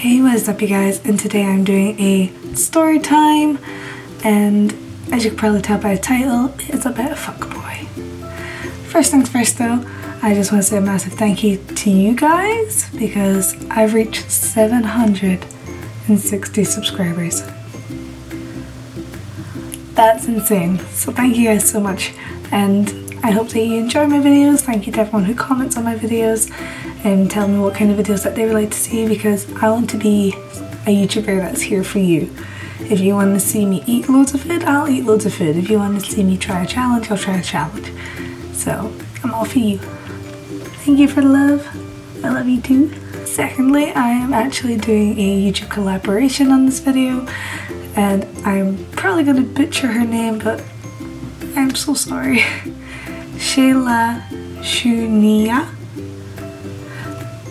Hey, what is up you guys? And today I'm doing a story time, and as you can probably tell by the title, it's about Fuckboy. First things first though, I just want to say a massive thank you to you guys because I've reached 760 subscribers. That's insane. So thank you guys so much, and I hope that you enjoy my videos. Thank you to everyone who comments on my videos and tell me what kind of videos that they would like to see, because I want to be a YouTuber that's here for you. If you want to see me eat loads of food, I'll eat loads of food. If you want to see me try a challenge, I'll try a challenge. So I'm all for you. Thank you for the love. I love you too. Secondly, I am actually doing a YouTube collaboration on this video, and I'm probably going to butcher her name, but I'm so sorry. Shayla Shunia.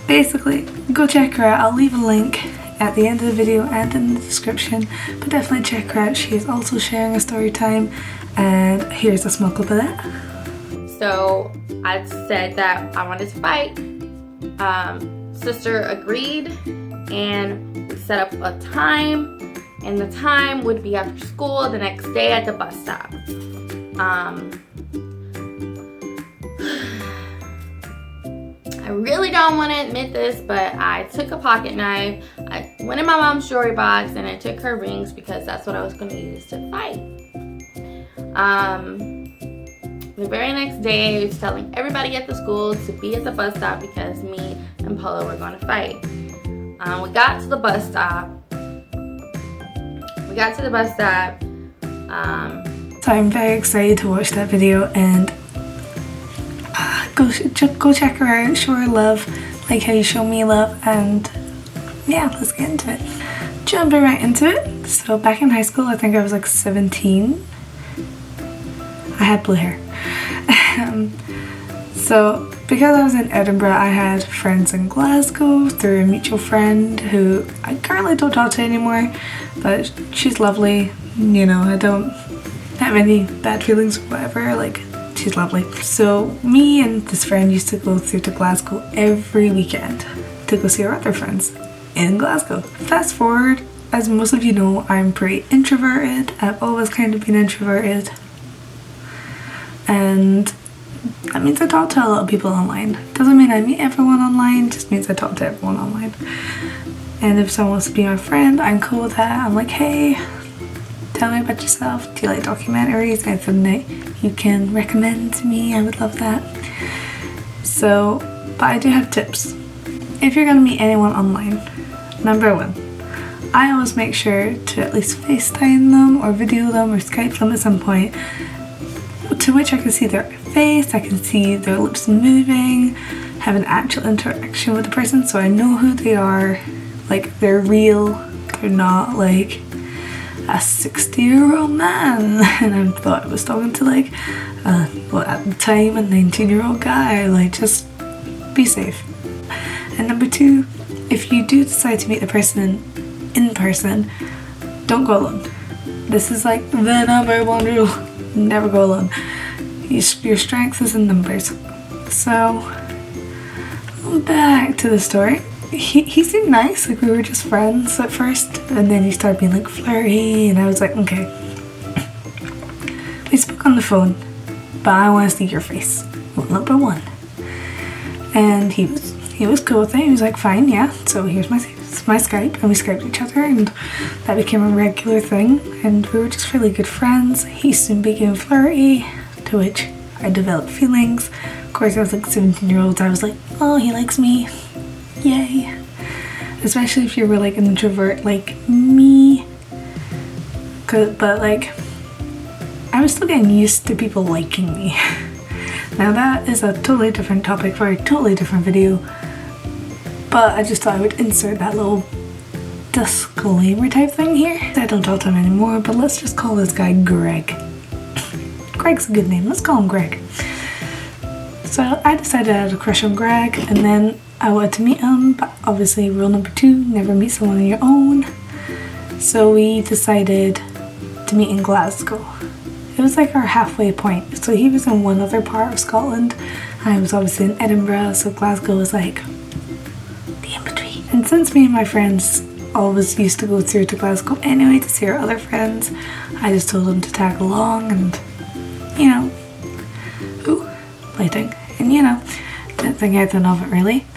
Basically, go check her out. I'll leave a link at the end of the video and in the description, but definitely check her out. She is also sharing a story time, and here's a small clip of that. So I said that I wanted to fight. Sister agreed, and we set up a time, and the time would be after school the next day at the bus stop. I really don't want to admit this, but I took a pocket knife, I went in my mom's jewelry box, and I took her rings because that's what I was going to use to fight. The very next day, I was telling everybody at the school to be at the bus stop because me and Polo were going to fight. We got to the bus stop. So I'm very excited to watch that video, and go check her out, show her love like how you show me love, and yeah, let's get into it. Jumping right into it. So back in high school, I think I was like 17. I had blue hair. So because I was in Edinburgh, I had friends in Glasgow through a mutual friend who I currently don't talk to anymore, but she's lovely. You know, I don't have any bad feelings or whatever, like she's lovely. So me and this friend used to go through to Glasgow every weekend to go see our other friends in Glasgow. Fast forward, as most of you know, I'm pretty introverted. I've always kind of been introverted, and that means I talk to a lot of people online. Doesn't mean I meet everyone online, just means I talk to everyone online. And if someone wants to be my friend, I'm cool with that. I'm like, hey, tell me about yourself. Do you like documentaries? Anything that you can recommend to me? I would love that. So, but I do have tips. If you're gonna meet anyone online, number one, I always make sure to at least FaceTime them or video them or Skype them at some point, to which I can see their face, I can see their lips moving, have an actual interaction with the person, so I know who they are. Like, they're real, they're not like a 60-year-old man and I thought I was talking to like well, at the time a 19-year-old guy. Like, just be safe. And number two, if you do decide to meet the person in person, don't go alone. This is like the number one rule. Never go alone. Your strength is in numbers. So back to the story. He seemed nice, like we were just friends at first, and then he started being like flirty, and I was like, okay. We spoke on the phone, but I want to see your face. Well, number one. And he was cool with it. He was like, fine, yeah. So here's my Skype, and we Skyped each other, and that became a regular thing, and we were just really good friends. He soon became flirty, to which I developed feelings. Of course, I was like 17-year-old. I was like, oh, he likes me. Yay. Especially if you were like an introvert like me. But like, I was still getting used to people liking me. Now that is a totally different topic for a totally different video, but I just thought I would insert that little disclaimer type thing here. I don't talk to him anymore, but let's just call this guy Greg. Greg's a good name, let's call him Greg. So I decided I had a crush on Greg, and then I wanted to meet him, but obviously rule number two, never meet someone on your own. So we decided to meet in Glasgow. It was like our halfway point. So he was in one other part of Scotland, I was obviously in Edinburgh, so Glasgow was like the in-between. And since me and my friends always used to go through to Glasgow anyway to see our other friends, I just told him to tag along and, you know, lighting. And you know, didn't think anything of it really.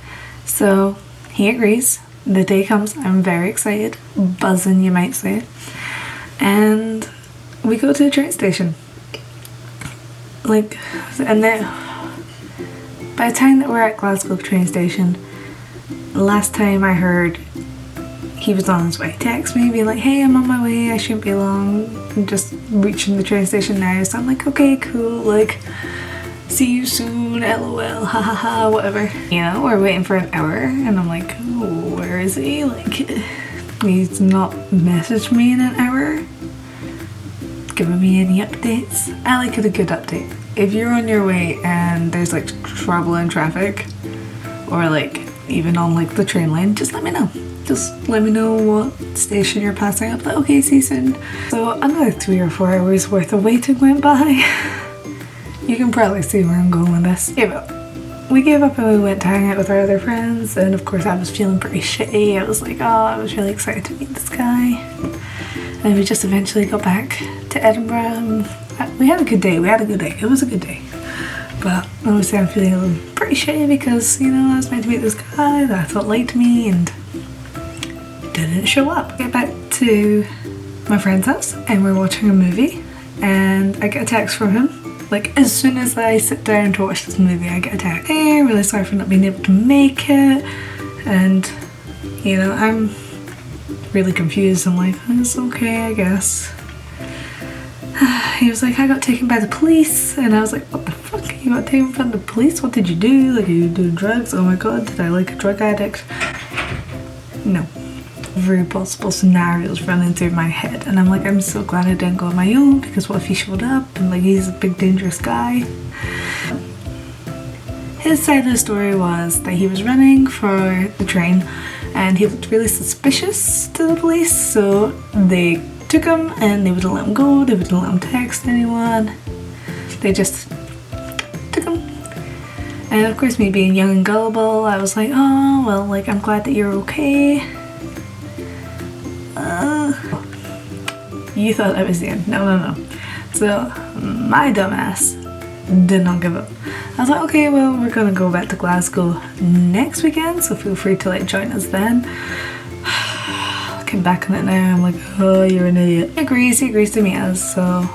So he agrees. The day comes, I'm very excited, buzzing you might say. And we go to the train station. Like, and then by the time that we're at Glasgow train station, last time I heard, he was on his way. Text me being like, hey, I'm on my way, I shouldn't be long, I'm just reaching the train station now. So I'm like, okay, cool, like, see you soon, lol, ha ha ha, whatever. You know, we're waiting for an hour and I'm like, oh, where is he? Like, he's not messaged me in an hour, giving me any updates. I like it a good update. If you're on your way and there's like trouble in traffic, or like even on like the train line, just let me know. Just let me know what station you're passing up. Like, okay, see you soon. So another 3 or 4 hours worth of waiting went by. You can probably see where I'm going with this. We gave up and we went to hang out with our other friends, and of course I was feeling pretty shitty. I was like, oh, I was really excited to meet this guy. And we just eventually got back to Edinburgh. We had a good day. It was a good day. But obviously I'm feeling pretty shitty because, you know, I was meant to meet this guy that I thought liked me and didn't show up. Get back to my friend's house and we're watching a movie, and I get a text from him. Like, as soon as I sit down to watch this movie, I get a text. Hey, I'm really sorry for not being able to make it. And, you know, I'm really confused. I'm like, it's okay, I guess. He was like, I got taken by the police. And I was like, what the fuck? You got taken by the police? What did you do? Like, are you doing drugs? Oh my god, did I like a drug addict? No. Very possible scenarios running through my head, and I'm like, I'm so glad I didn't go on my own, because what if he showed up and like he's a big dangerous guy. His side of the story was that he was running for the train and he looked really suspicious to the police, so they took him and they wouldn't let him go, they wouldn't let him text anyone, they just took him. And of course, me being young and gullible, I was like, oh well, like, I'm glad that you're okay. You thought that was the end. No. So my dumbass did not give up. I was like, okay, well, we're gonna go back to Glasgow next weekend, so feel free to like join us then. Looking back on it now, I'm like, oh, you're an idiot. He agrees to meet us, so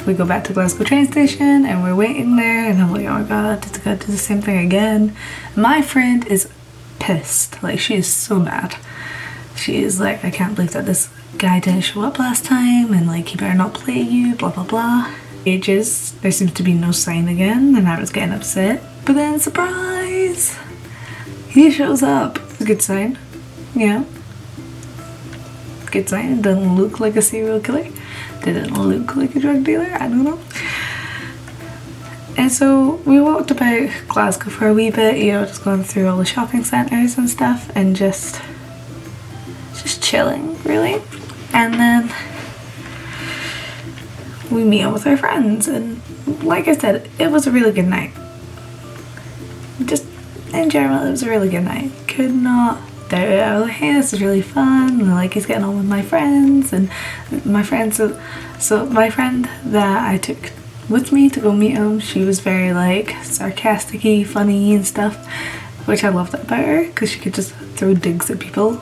we go back to Glasgow train station and we're waiting there, and I'm like, oh my god, did I gotta do the same thing again? My friend is pissed. Like, she is so mad. She is like, I can't believe that this guy didn't show up last time, and like, he better not play you, blah blah blah. Ages, there seems to be no sign again, and I was getting upset. But then, surprise! He shows up. It's a good sign. Yeah. Good sign. It doesn't look like a serial killer. Didn't look like a drug dealer. I don't know. And so we walked about Glasgow for a wee bit, you know, just going through all the shopping centres and stuff, and just chilling, really. And then we meet up with our friends, and like I said, it was a really good night. Just in general, it was a really good night. Could not doubt it. I was like, hey, this is really fun, and like, he's getting on with my friends, and my friends. So my friend that I took with me to go meet him, she was very like sarcastic-y, funny and stuff, which I loved about her, because she could just throw digs at people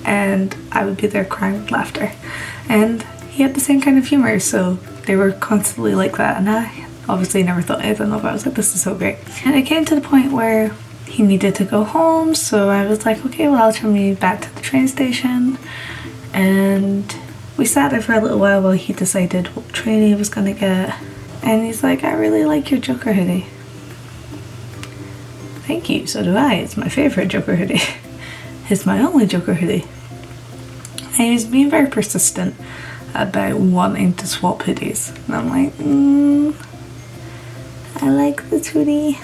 and I would be there crying with laughter. And he had the same kind of humour, so they were constantly like that, and I obviously never thought anything of it. I was like, this is so great. And it came to the point where he needed to go home, so I was like, okay, well, I'll turn me back to the train station. And we sat there for a little while he decided what train he was gonna get. And he's like, I really like your Joker hoodie. Thank you, so do I. It's my favourite Joker hoodie. It's my only Joker hoodie. And he was being very persistent about wanting to swap hoodies. And I'm like, I like this hoodie.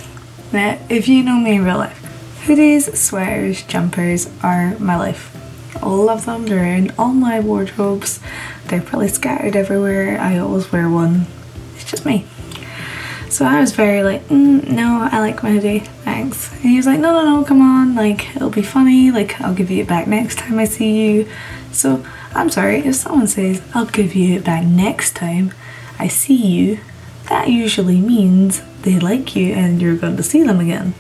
Now, if you know me in real life, hoodies, sweaters, jumpers are my life. I love them. They're in all my wardrobes. They're probably scattered everywhere. I always wear one. It's just me. So I was very like, no, I like my hoodie. I thanks. And he was like, no, come on, like, it'll be funny, like, I'll give you it back next time I see you. So, I'm sorry, if someone says, I'll give you it back next time I see you, that usually means they like you and you're going to see them again,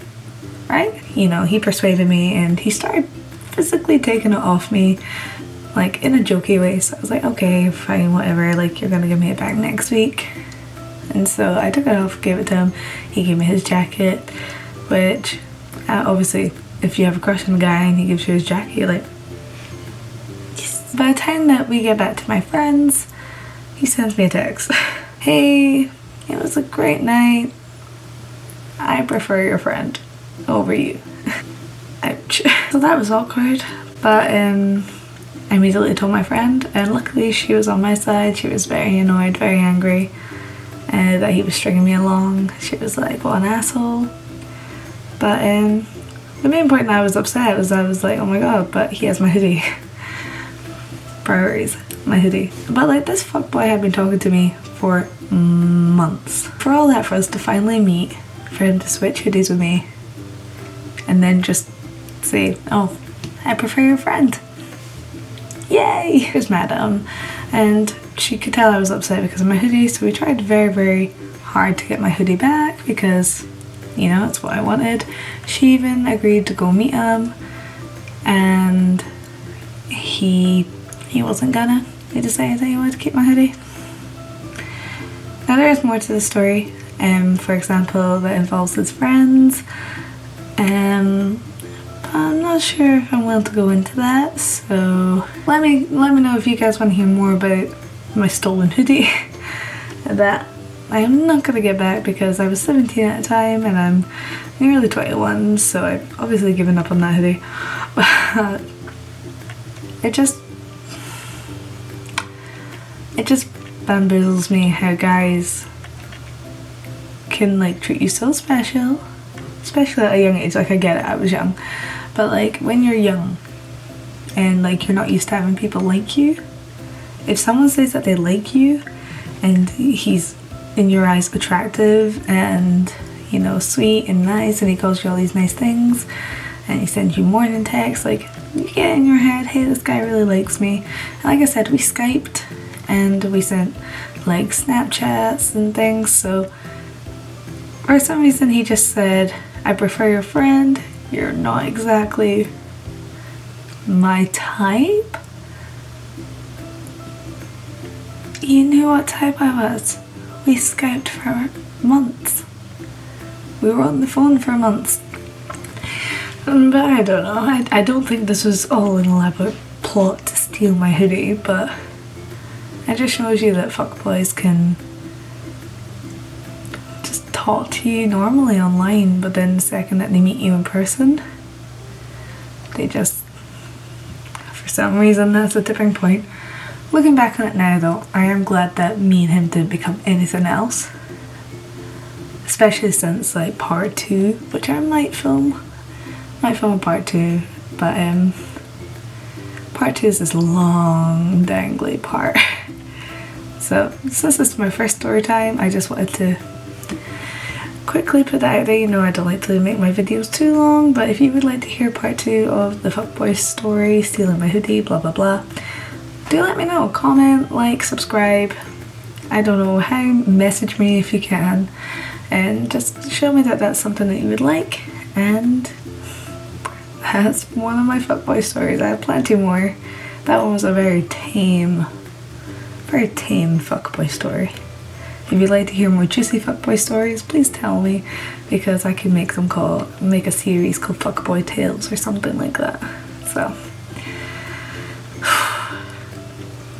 right? You know, he persuaded me and he started physically taking it off me, like, in a jokey way. So I was like, okay, fine, whatever, like, you're gonna give me it back next week. And so I took it off, gave it to him. He gave me his jacket, which obviously if you have a crush on a guy and he gives you his jacket, you're like, yes. By the time that we get back to my friends, he sends me a text. Hey, it was a great night. I prefer your friend over you. Ouch. So that was awkward, but I immediately told my friend, and luckily she was on my side. She was very annoyed, very angry that he was stringing me along. She was like, what an asshole. But the main point that I was upset was I was like, oh my god, but he has my hoodie. Priorities, my hoodie. But like, this fuckboy had been talking to me for months. For all that, for us to finally meet, for him to switch hoodies with me and then just say, oh, I prefer your friend. Yay! I was mad at him, and she could tell I was upset because of my hoodie, so we tried very, very hard to get my hoodie back because, you know, it's what I wanted. She even agreed to go meet him, and he wasn't gonna. He decided that he wanted to keep my hoodie. Now there is more to the story, for example, that involves his friends, I'm not sure if I'm willing to go into that, so let me know if you guys want to hear more about my stolen hoodie that I am not gonna get back because I was 17 at the time and I'm nearly 21, so I've obviously given up on that hoodie. But it just bamboozles me how guys can like treat you so special, especially at a young age. Like, I get it, I was young, but like when you're young and like you're not used to having people like you, if someone says that they like you and he's in your eyes attractive and, you know, sweet and nice, and he calls you all these nice things and he sends you morning texts, like, you get in your head, hey, this guy really likes me. And like I said, we Skyped and we sent like Snapchats and things, so for some reason he just said, I prefer your friend, you're not exactly my type. You knew what type I was. We Skyped for months. We were on the phone for months. But I don't know, I don't think this was all an elaborate plot to steal my hoodie, but it just shows you that fuckboys can just talk to you normally online, but then the second that they meet you in person, they just, for some reason, that's a tipping point. Looking back on it now though, I am glad that me and him didn't become anything else. Especially since like part 2, which I might film a part 2, but part 2 is this long dangly part. So since this is my first story time, I just wanted to quickly put that out there. You know, I don't like to make my videos too long, but if you would like to hear part 2 of the fuckboy story, stealing my hoodie, blah blah blah, do let me know. Comment, like, subscribe, I don't know how, message me if you can, and just show me that that's something that you would like. And that's one of my fuckboy stories. I have plenty more. That one was a very tame fuckboy story. If you'd like to hear more juicy fuckboy stories, please tell me, because I can make a series called Fuckboy Tales or something like that. So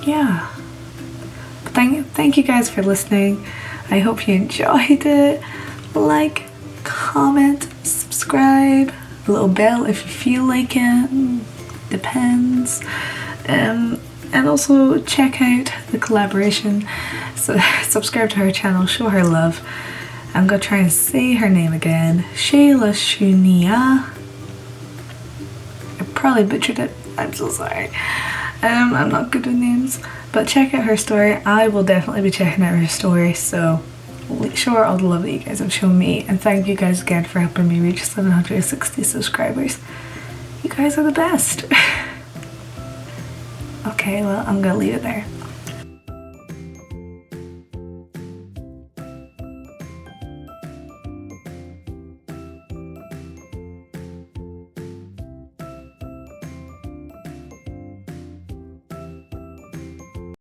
yeah, thank you guys for listening. I hope you enjoyed it. Like, comment, subscribe, a little bell if you feel like it, depends, and also check out the collaboration. So subscribe to her channel, show her love. I'm gonna try and say her name again, Shayla Shunia. I probably butchered it, I'm so sorry. I'm not good with names, but check out her story. I will definitely be checking out her story, so show her all the love that you guys have shown me, and thank you guys again for helping me reach 760 subscribers. You guys are the best. Okay, well, I'm gonna leave it there.